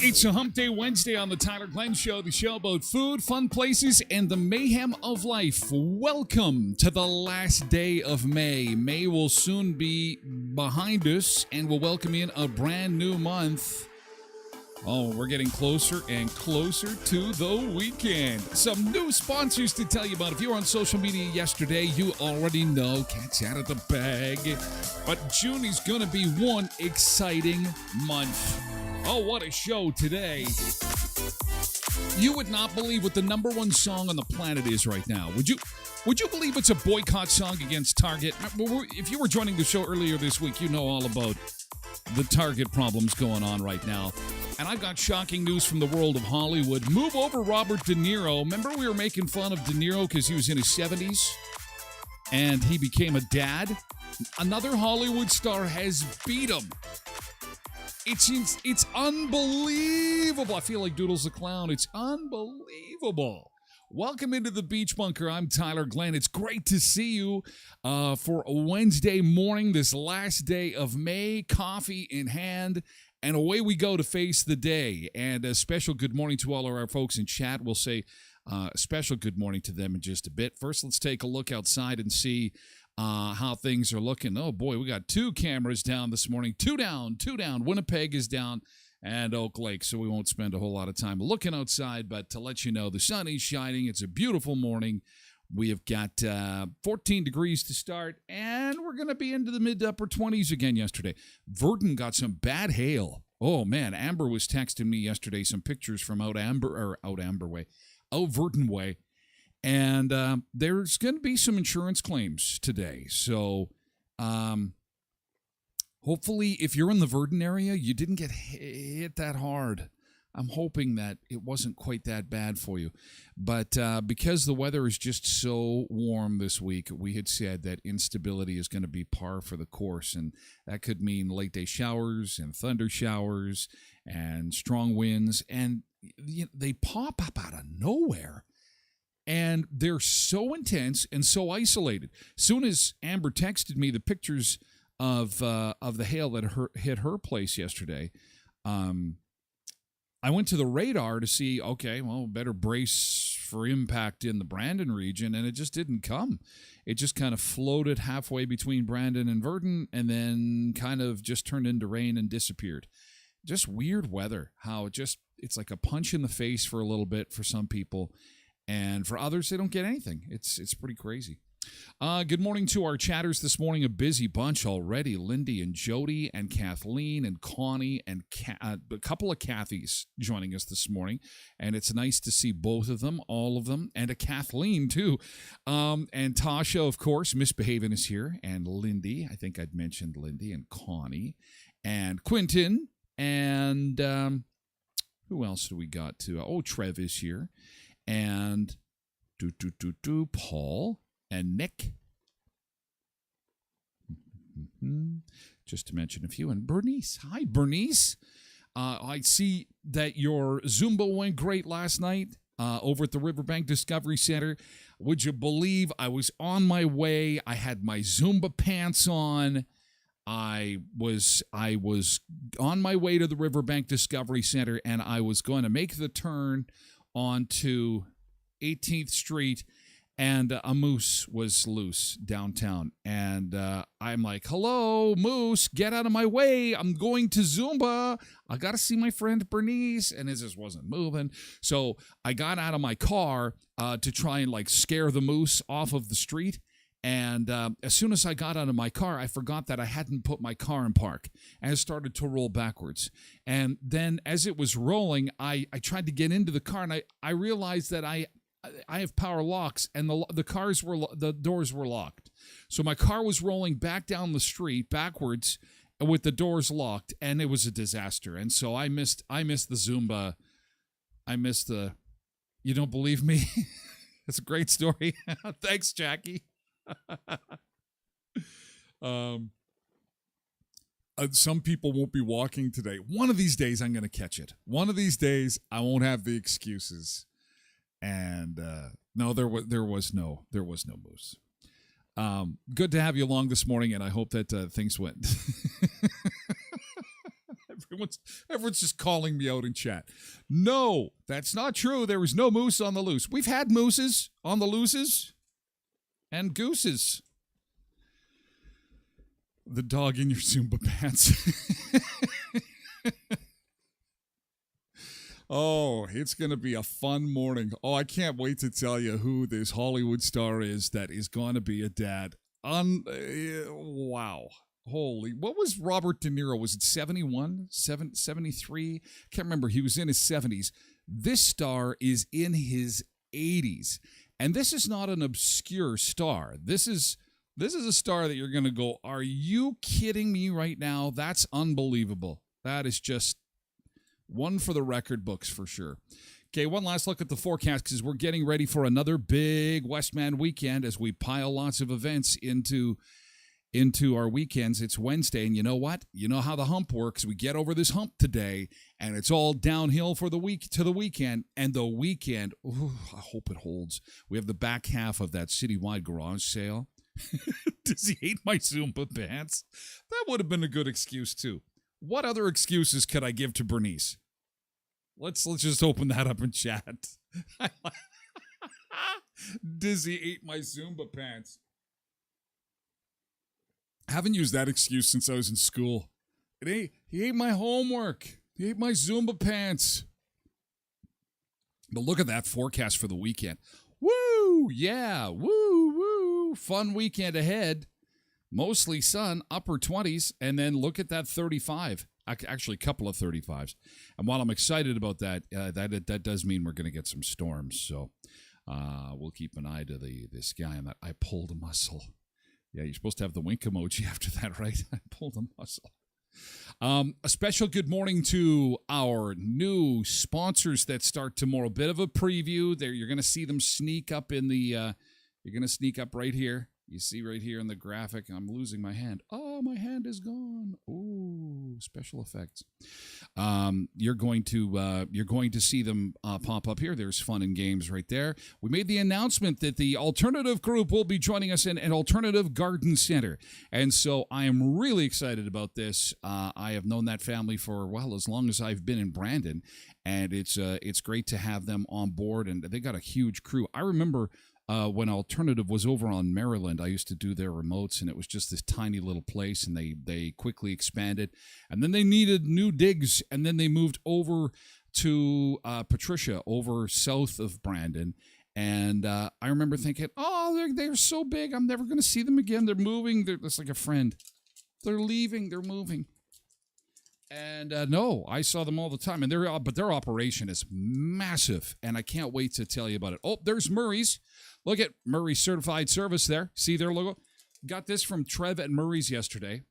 It's a Hump Day Wednesday on the Tyler Glenn Show, the show about food, fun places, and the mayhem of life. Welcome to the last day of May. May will soon be behind us, and we'll welcome in a brand new month. Oh, we're getting closer and closer to the weekend. Some new sponsors to tell you about. If you were on social media yesterday, you already know. Cat's out of the bag. But June is going to be one exciting month. Oh, what a show today. You would not believe what the number one song on the planet is right now. Would you believe it's a boycott song against Target? If you were joining the show earlier this week, you know all about the Target problems going on right now. And I've got shocking news from the world of Hollywood. Move over Robert De Niro. Remember we were making fun of De Niro because he was in his 70s and he became a dad? Another Hollywood star has beat him. It's unbelievable. I feel like Doodles the Clown. It's unbelievable. Welcome into the Beach Bunker. I'm Tyler Glenn. It's great to see you for a Wednesday morning, this last day of May, coffee in hand, and away we go to face the day. And a special good morning to all of our folks in chat. We'll say a special good morning to them in just a bit. First, let's take a look outside and see how things are looking. Oh, boy, we got two cameras down this morning. Two down. Winnipeg is down and Oak Lake, so we won't spend a whole lot of time looking outside, but to let you know, the sun is shining. It's a beautiful morning. We have got 14 degrees to start, and we're going to be into the mid to upper 20s again yesterday. Virden got some bad hail. Oh, man, Amber was texting me yesterday some pictures from out Virden Way. And there's going to be some insurance claims today. So hopefully, if you're in the Virden area, you didn't get hit that hard. I'm hoping that it wasn't quite that bad for you. But because the weather is just so warm this week, we had said that instability is going to be par for the course. And that could mean late day showers and thunder showers and strong winds. And they pop up out of nowhere. And they're so intense and so isolated. Soon as Amber texted me the pictures of the hail that hit her place yesterday, I went to the radar to see, okay, well, better brace for impact in the Brandon region, and it just didn't come. It just kind of floated halfway between Brandon and Virden, and then kind of just turned into rain and disappeared. just weird weather. How it's like a punch in the face for a little bit for some people, and for others they don't get anything. It's pretty crazy. Good morning to our chatters this morning. A busy bunch already. Lindy and Jody and Kathleen and Connie and a couple of Kathys joining us this morning. And it's nice to see both of them, all of them, and a Kathleen too. And Tasha, of course, misbehaving is here. And Lindy, I think I'd mentioned Lindy and Connie and Quentin. And who else do we got to? Trev is here. And Paul. And Nick, just to mention a few, and Bernice. Hi, Bernice. I see that your Zumba went great last night over at the Riverbank Discovery Center. Would you believe I was on my way? I had my Zumba pants on. I was on my way to the Riverbank Discovery Center, and I was going to make the turn onto 18th Street. And a moose was loose downtown. And I'm like, hello, moose, get out of my way. I'm going to Zumba. I got to see my friend Bernice. And it just wasn't moving. So I got out of my car to try and like scare the moose off of the street. And as soon as I got out of my car, I forgot that I hadn't put my car in park. And it started to roll backwards. And then as it was rolling, I tried to get into the car. And I realized that I have power locks, and the doors were locked. So my car was rolling back down the street backwards with the doors locked, and it was a disaster. And so I missed the Zumba. You don't believe me? It's a great story. Thanks, Jackie. Some people won't be walking today. One of these days, I'm going to catch it. One of these days, I won't have the excuses. And no, there was no moose. Good to have you along this morning, and I hope that things went. Everyone's just calling me out in chat. No, that's not true. There was no moose on the loose. We've had mooses on the looses and gooses. The dog in your Zumba pants. Oh, it's going to be a fun morning. Oh, I can't wait to tell you who this Hollywood star is that is going to be a dad. Wow. Holy. What was Robert De Niro? Was it 71? 73? Can't remember. He was in his 70s. This star is in his 80s. And this is not an obscure star. This is a star that you're going to go, are you kidding me right now? That's unbelievable. That is just one for the record books for sure. Okay, one last look at the forecast because we're getting ready for another big Westman weekend as we pile lots of events into our weekends. It's Wednesday, and you know what? You know how the hump works. We get over this hump today, and it's all downhill for the week to the weekend. And the weekend, I hope it holds. We have the back half of that citywide garage sale. Does he hate my Zumba pants? That would have been a good excuse too. What other excuses could I give to Bernice? Let's just open that up in chat. Dizzy ate my Zumba pants. I haven't used that excuse since I was in school. He ate my homework. He ate my Zumba pants. But look at that forecast for the weekend. Woo! Yeah, woo, woo. Fun weekend ahead. Mostly sun, upper 20s, and then look at that 35. Actually, a couple of 35s. And while I'm excited about that, that does mean we're going to get some storms. So we'll keep an eye to the sky on that. I pulled a muscle. Yeah, you're supposed to have the wink emoji after that, right? I pulled a muscle. A special good morning to our new sponsors that start tomorrow. Bit of a preview. There, you're going to see them sneak up in the. You're going to sneak up right here. You see right here in the graphic, I'm losing my hand. Oh, my hand is gone. Ooh, special effects. You're going to see them pop up here. There's fun and games right there. We made the announcement that the alternative group will be joining us in an alternative garden center. And so I am really excited about this. I have known that family for, well, as long as I've been in Brandon. And it's great to have them on board. And they got a huge crew. I remember when Alternative was over on Maryland, I used to do their remotes, and it was just this tiny little place, and they quickly expanded, and then they needed new digs, and then they moved over to Patricia, over south of Brandon. And I remember thinking, oh, they're so big, I'm never going to see them again. They're moving. It's like a friend. They're leaving. They're moving. And no, I saw them all the time. And but their operation is massive. And I can't wait to tell you about it. Oh, there's Murray's. Look at Murray's Certified Service there. See their logo? Got this from Trev at Murray's yesterday.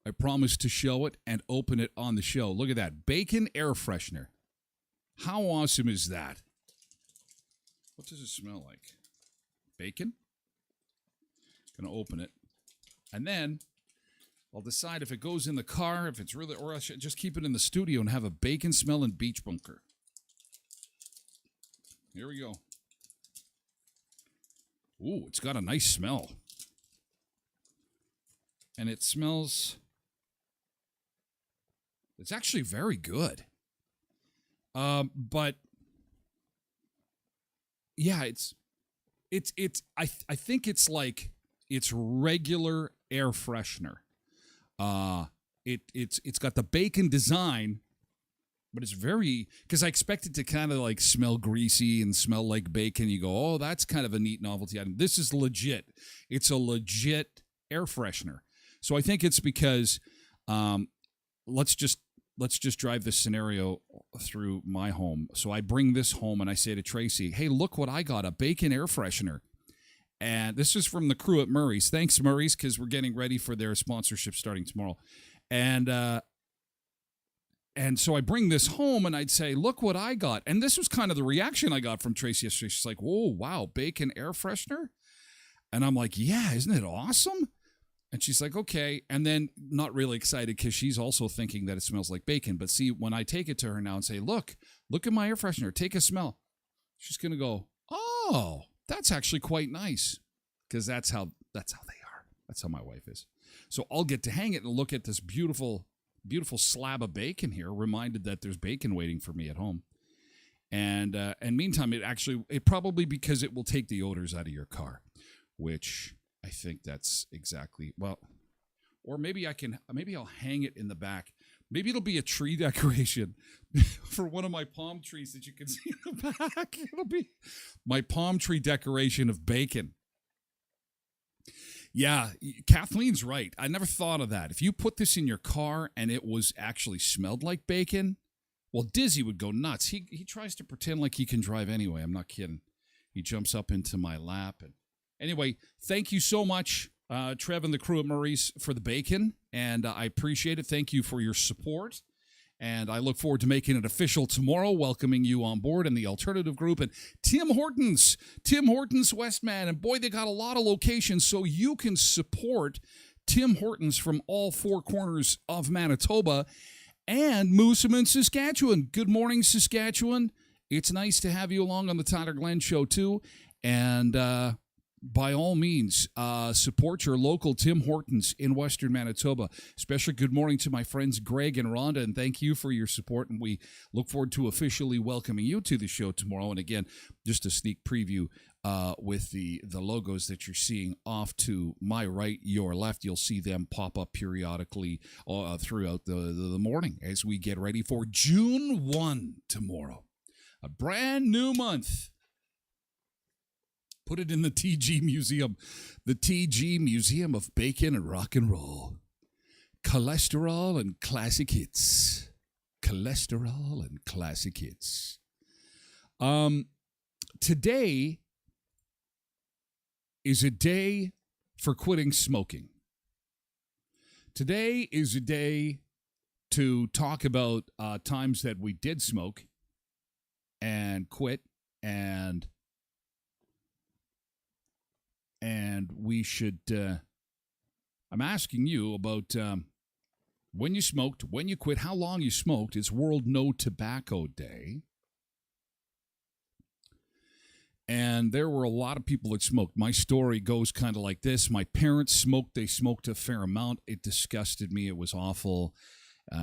I promised to show it and open it on the show. Look at that. Bacon air freshener. How awesome is that? What does it smell like? Bacon? Gonna open it. And then I'll decide if it goes in the car, if it's really, or I should just keep it in the studio and have a bacon smelling beach bunker. Here we go. Ooh, it's got a nice smell. And it smells, it's actually very good. But yeah, I think it's like, it's regular air freshener. It's got the bacon design, but it's very, because I expect it to kind of like smell greasy and smell like bacon. You go, oh, that's kind of a neat novelty item. This is legit. It's a legit air freshener. So I think it's because, let's just drive this scenario through my home. So I bring this home and I say to Tracy, hey, look what I got, a bacon air freshener. And this is from the crew at Murray's. Thanks, Murray's, because we're getting ready for their sponsorship starting tomorrow. And so I bring this home and I'd say, look what I got. And this was kind of the reaction I got from Tracy yesterday. She's like, whoa, wow, bacon air freshener? And I'm like, yeah, isn't it awesome? And she's like, okay. And then not really excited because she's also thinking that it smells like bacon. But see, when I take it to her now and say, look at my air freshener, take a smell, she's going to go, oh, that's actually quite nice. Because that's how they are. That's how my wife is. So I'll get to hang it and look at this beautiful, beautiful slab of bacon here, reminded that there's bacon waiting for me at home. And meantime, it probably, because it will take the odors out of your car, which I think that's exactly, well, or maybe I'll hang it in the back. Maybe it'll be a tree decoration for one of my palm trees that you can see in the back. It'll be my palm tree decoration of bacon. Yeah, Kathleen's right. I never thought of that. If you put this in your car and it was actually smelled like bacon, well, Dizzy would go nuts. He tries to pretend like he can drive anyway. I'm not kidding. He jumps up into my lap. And anyway, thank you so much, Trev and the crew at Murray's, for the bacon, and I appreciate it. Thank you for your support, and I look forward to making it official tomorrow, welcoming you on board in the Alternative Group. And Tim Hortons Westman, and boy, they got a lot of locations, so you can support Tim Hortons from all four corners of Manitoba and Moosomin, Saskatchewan. Good morning, Saskatchewan. It's nice to have you along on the Tyler Glenn Show, too, and by all means, support your local Tim Hortons in Western Manitoba. Especially good morning to my friends Greg and Rhonda, and thank you for your support. And we look forward to officially welcoming you to the show tomorrow. And again, just a sneak preview with the logos that you're seeing off to my right, your left. You'll see them pop up periodically throughout the morning as we get ready for June 1 tomorrow. A brand new month. Put it in the TG Museum. The TG Museum of Bacon and Rock and Roll. Cholesterol and classic hits. Cholesterol and classic hits. Today is a day for quitting smoking. Today is a day to talk about times that we did smoke and quit, and we should, I'm asking you about when you smoked, when you quit, how long you smoked. It's World No Tobacco Day. And there were a lot of people that smoked. My story goes kind of like this. My parents smoked. They smoked a fair amount. It disgusted me. It was awful.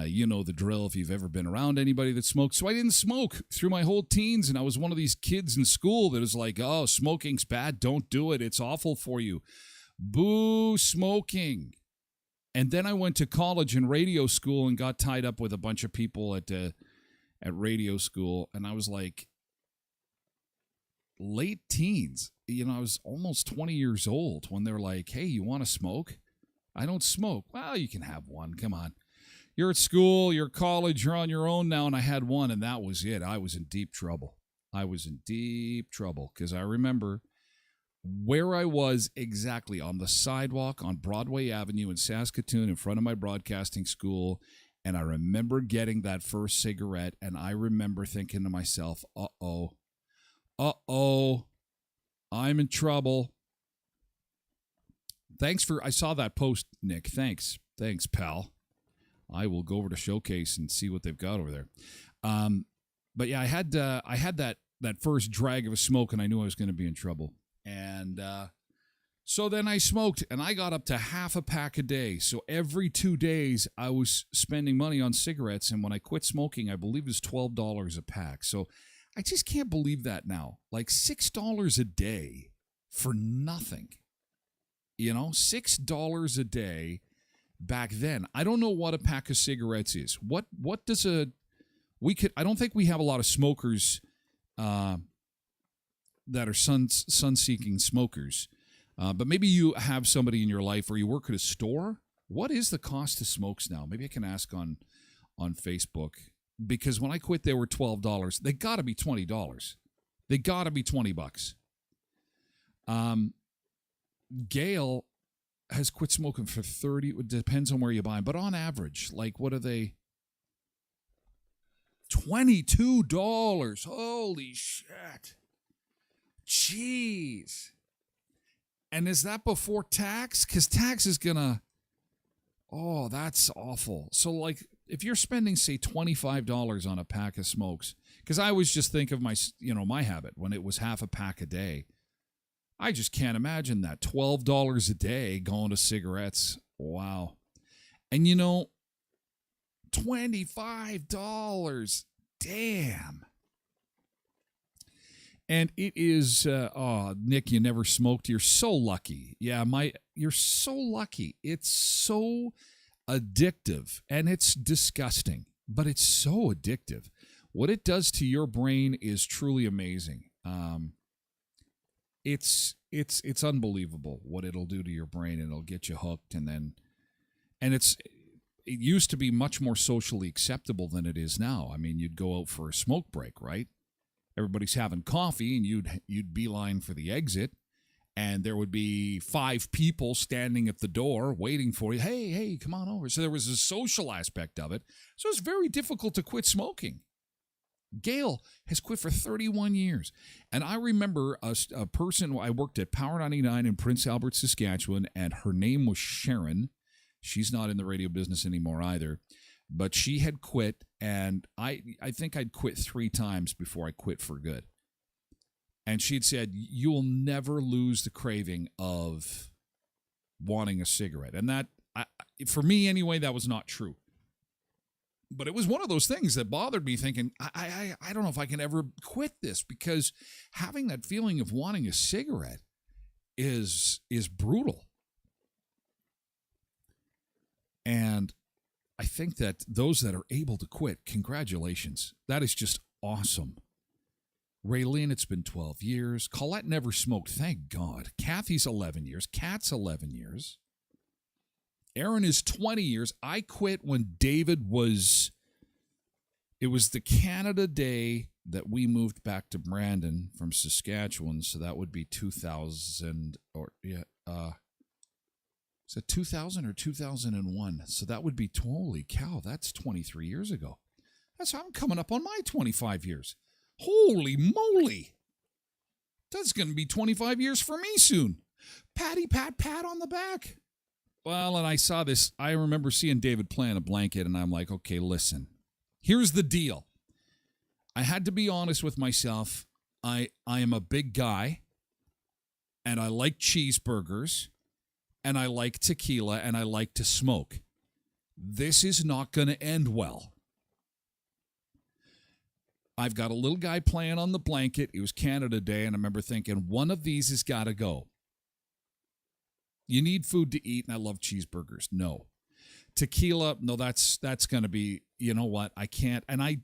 You know the drill if you've ever been around anybody that smokes. So I didn't smoke through my whole teens, and I was one of these kids in school that was like, oh, smoking's bad. Don't do it. It's awful for you. Boo smoking. And then I went to college and radio school and got tied up with a bunch of people at radio school, and I was like late teens. I was almost 20 years old when they were like, hey, you want to smoke? I don't smoke. Well, you can have one. Come on. You're at school, you're at college, you're on your own now, and I had one, and that was it. I was in deep trouble. Because I remember where I was exactly on the sidewalk on Broadway Avenue in Saskatoon in front of my broadcasting school, and I remember getting that first cigarette, and I remember thinking to myself, uh-oh, I'm in trouble. I saw that post, Nick. Thanks, pal. I will go over to Showcase and see what they've got over there. But yeah, I had that first drag of a smoke, and I knew I was going to be in trouble. And so then I smoked, and I got up to half a pack a day. So every 2 days, I was spending money on cigarettes. And when I quit smoking, I believe it was $12 a pack. So I just can't believe that now. Like $6 a day for nothing. $6 a day. Back then, I don't know what a pack of cigarettes is. What does I don't think we have a lot of smokers that are sun-seeking smokers. But maybe you have somebody in your life or you work at a store. What is the cost of smokes now? Maybe I can ask on Facebook. Because when I quit, they were $12. They got to be $20. They got to be $20. Gail has quit smoking for 30. It depends on where you buy them. But on average, like, what are they? $22. Holy shit. Jeez. And is that before tax? Because tax is going to... Oh, that's awful. So, like, if you're spending, say, $25 on a pack of smokes, because I always just think of my habit when it was half a pack a day. I just can't imagine that. $12 a day going to cigarettes. Wow. And $25. Damn. And it is, Nick, you never smoked. You're so lucky. Yeah, you're so lucky. It's so addictive, and it's disgusting, but it's so addictive. What it does to your brain is truly amazing. It's unbelievable what it'll do to your brain, and it'll get you hooked, and it used to be much more socially acceptable than it is now. I mean, you'd go out for a smoke break, right? Everybody's having coffee, and you'd beeline for the exit, and there would be 5 people standing at the door waiting for you. Hey, come on over. So there was a social aspect of it. So it's very difficult to quit smoking. Gail has quit for 31 years. And I remember a person, I worked at Power 99 in Prince Albert, Saskatchewan, and her name was Sharon. She's not in the radio business anymore either. But she had quit, and I think I'd quit 3 times before I quit for good. And she'd said, you'll never lose the craving of wanting a cigarette. And that, for me anyway, that was not true. But it was one of those things that bothered me, thinking, I don't know if I can ever quit this, because having that feeling of wanting a cigarette is brutal. And I think that those that are able to quit, congratulations. That is just awesome. Raylene, it's been 12 years. Colette never smoked, thank God. Kathy's 11 years. Kat's 11 years. Aaron is 20 years. I quit when David was... It was the Canada Day that we moved back to Brandon from Saskatchewan, so that would be 2000, is it 2000 or 2001? So that would be, holy cow, that's 23 years ago. I'm coming up on my 25 years. Holy moly. That's going to be 25 years for me soon. Patty, pat on the back. Well, and I saw this. I remember seeing David playing a blanket, and I'm like, okay, listen. Here's the deal. I had to be honest with myself. I am a big guy, and I like cheeseburgers, and I like tequila, and I like to smoke. This is not going to end well. I've got a little guy playing on the blanket. It was Canada Day, and I remember thinking, one of these has got to go. You need food to eat, and I love cheeseburgers. No. Tequila, no, that's going to be, you know what, I can't. And I'm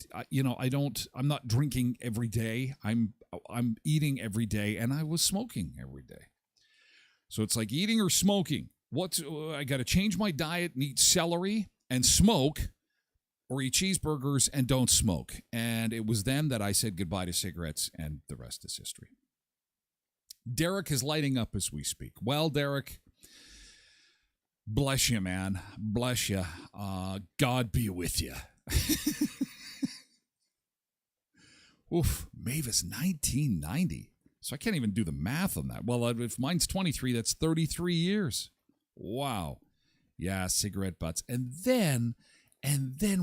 not drinking every day. I'm eating every day, and I was smoking every day. So it's like eating or smoking. I got to change my diet and eat celery and smoke, or eat cheeseburgers and don't smoke. And it was then that I said goodbye to cigarettes, and the rest is history. Derek is lighting up as we speak. Well, Derek, bless you, man. Bless you. God be with you. Oof, Mavis, 1990. So I can't even do the math on that. Well, if mine's 23, that's 33 years. Wow. Yeah, cigarette butts. And then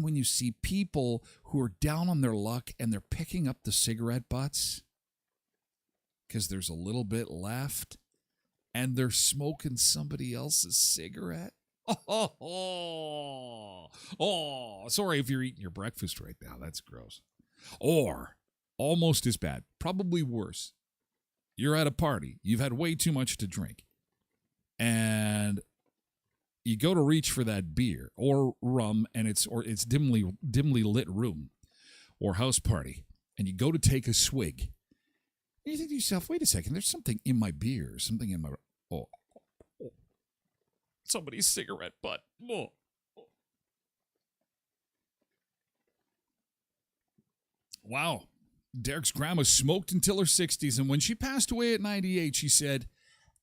when you see people who are down on their luck and they're picking up the cigarette butts because there's a little bit left and they're smoking somebody else's cigarette. Oh, sorry if you're eating your breakfast right now. That's gross. Or almost as bad, probably worse. You're at a party. You've had way too much to drink. And you go to reach for that beer or rum, and it's dimly lit room or house party, and you go to take a swig. And you think to yourself, wait a second, there's something in my beer, something in my somebody's cigarette butt. Oh. Wow. Derek's grandma smoked until her 60s, and when she passed away at 98, she said,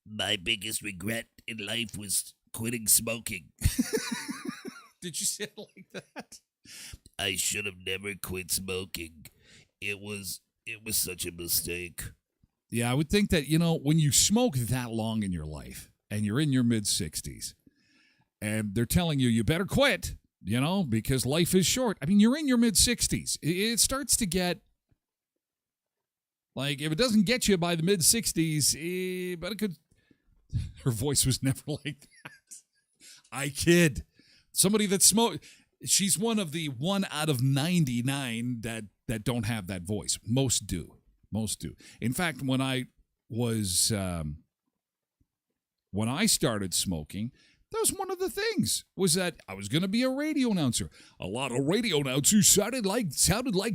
"My biggest regret in life was quitting smoking." Did you say it like that? I should have never quit smoking. It was such a mistake. Yeah, I would think that, when you smoke that long in your life and you're in your mid-60s and they're telling you better quit, because life is short. I mean, you're in your mid-60s. It starts to get, like, if it doesn't get you by the mid-60s, but it could. Her voice was never like that. I kid. Somebody that smoked. She's one of the 1 out of 99 that don't have that voice. Most do. In fact, when I started smoking, that was one of the things, was that I was going to be a radio announcer. A lot of radio announcers sounded like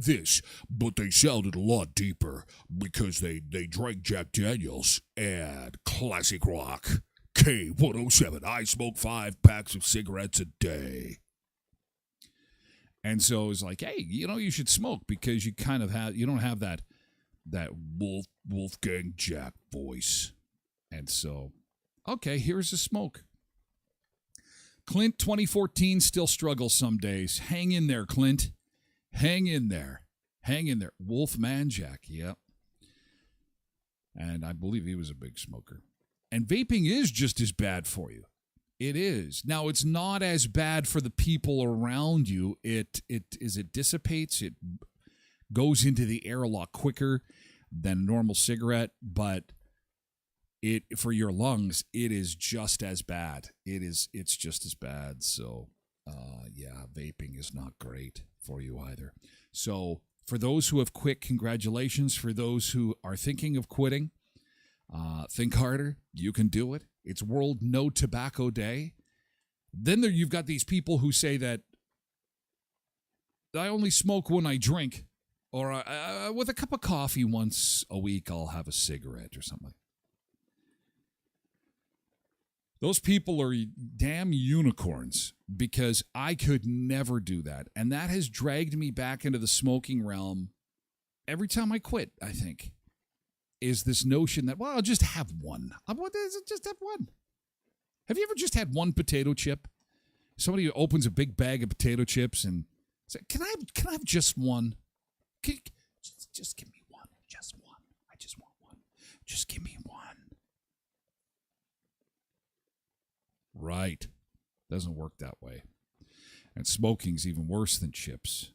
this, but they sounded a lot deeper because they drank Jack Daniels and classic rock. K107. I smoke 5 packs of cigarettes a day. And so it was like, hey, you should smoke because you don't have that Wolfgang Jack voice. And so, okay, here's a smoke. Clint, 2014, still struggles some days. Hang in there, Clint. Hang in there. Wolfman Jack, yep. And I believe he was a big smoker. And vaping is just as bad for you. It is. Now, it's not as bad for the people around you. It dissipates. It goes into the air a lot quicker than a normal cigarette, but for your lungs, it is just as bad. It's just as bad. So, vaping is not great for you either. So, for those who have quit, congratulations. For those who are thinking of quitting, think harder. You can do it. It's World No Tobacco Day. Then you've got these people who say that I only smoke when I drink, or with a cup of coffee once a week, I'll have a cigarette or something. Those people are damn unicorns, because I could never do that. And that has dragged me back into the smoking realm every time I quit, I think, is this notion that, well, I'll just have one. Just have one. Have you ever just had one potato chip? Somebody opens a big bag of potato chips and says, can I have just one? Just give me one. Just one. I just want one. Just give me one. Right. Doesn't work that way. And smoking's even worse than chips.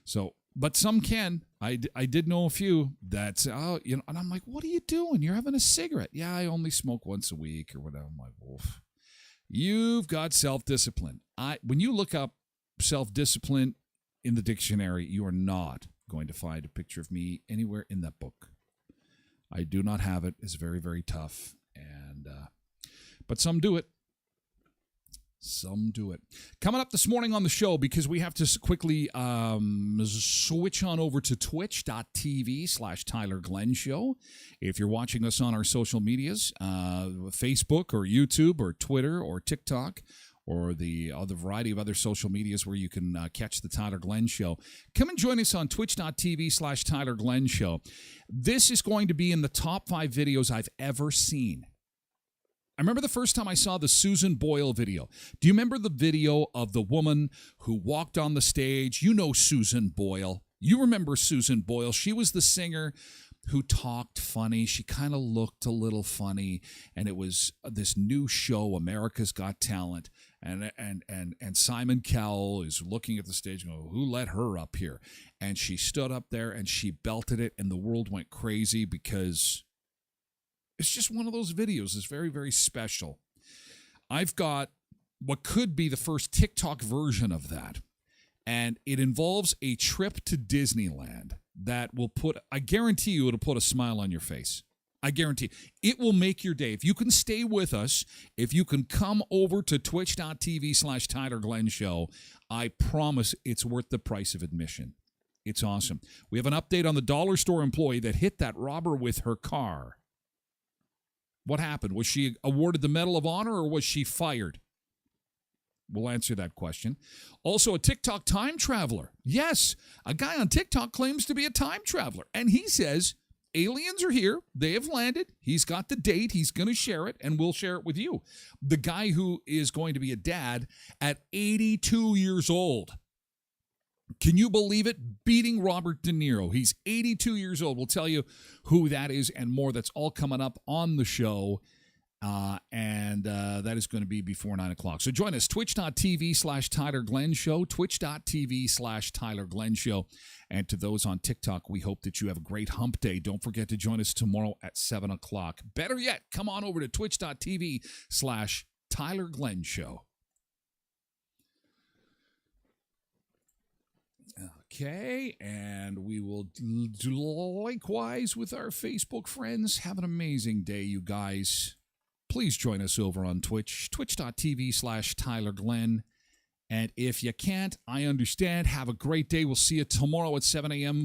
So, but some can. I did know a few that, and I'm like, what are you doing? You're having a cigarette. Yeah, I only smoke once a week or whatever. I'm like, wolf. You've got self-discipline. When you look up self-discipline in the dictionary, you are not going to find a picture of me anywhere in that book. I do not have it. It's very, very tough. But some do it. Some do it. Coming up this morning on the show, because we have to quickly switch on over to twitch.tv/Tyler Glenn Show. If you're watching us on our social medias, Facebook or YouTube or Twitter or TikTok, or the variety of other social medias where you can catch the Tyler Glenn Show, come and join us on twitch.tv/Tyler Glenn Show. This is going to be in the top 5 videos I've ever seen. I remember the first time I saw the Susan Boyle video. Do you remember the video of the woman who walked on the stage? You know Susan Boyle. You remember Susan Boyle. She was the singer who talked funny. She kind of looked a little funny, and it was this new show, America's Got Talent, and Simon Cowell is looking at the stage and going, who let her up here? And she stood up there and she belted it, and the world went crazy because it's just one of those videos. It's very, very special. I've got what could be the first TikTok version of that, and it involves a trip to Disneyland that will I guarantee you it'll put a smile on your face. I guarantee it will make your day. If you can stay with us, if you can come over to twitch.tv/Tyler Glenn Show, I promise it's worth the price of admission. It's awesome. We have an update on the dollar store employee that hit that robber with her car. What happened? Was she awarded the Medal of Honor or was she fired? We'll answer that question. Also, a TikTok time traveler. Yes, a guy on TikTok claims to be a time traveler. And he says aliens are here. They have landed. He's got the date. He's going to share it, and we'll share it with you. The guy who is going to be a dad at 82 years old. Can you believe it? Beating Robert De Niro. He's 82 years old. We'll tell you who that is and more. That's all coming up on the show. And that is going to be before 9 o'clock. So join us, twitch.tv/Tyler Glenn Show, twitch.tv/Tyler Glenn Show. And to those on TikTok, we hope that you have a great hump day. Don't forget to join us tomorrow at 7 o'clock. Better yet, come on over to twitch.tv/Tyler Glenn Show. Okay, and we will do likewise with our Facebook friends. Have an amazing day, you guys. Please join us over on Twitch, twitch.tv/Tyler Glenn. And if you can't, I understand. Have a great day. We'll see you tomorrow at 7 a.m.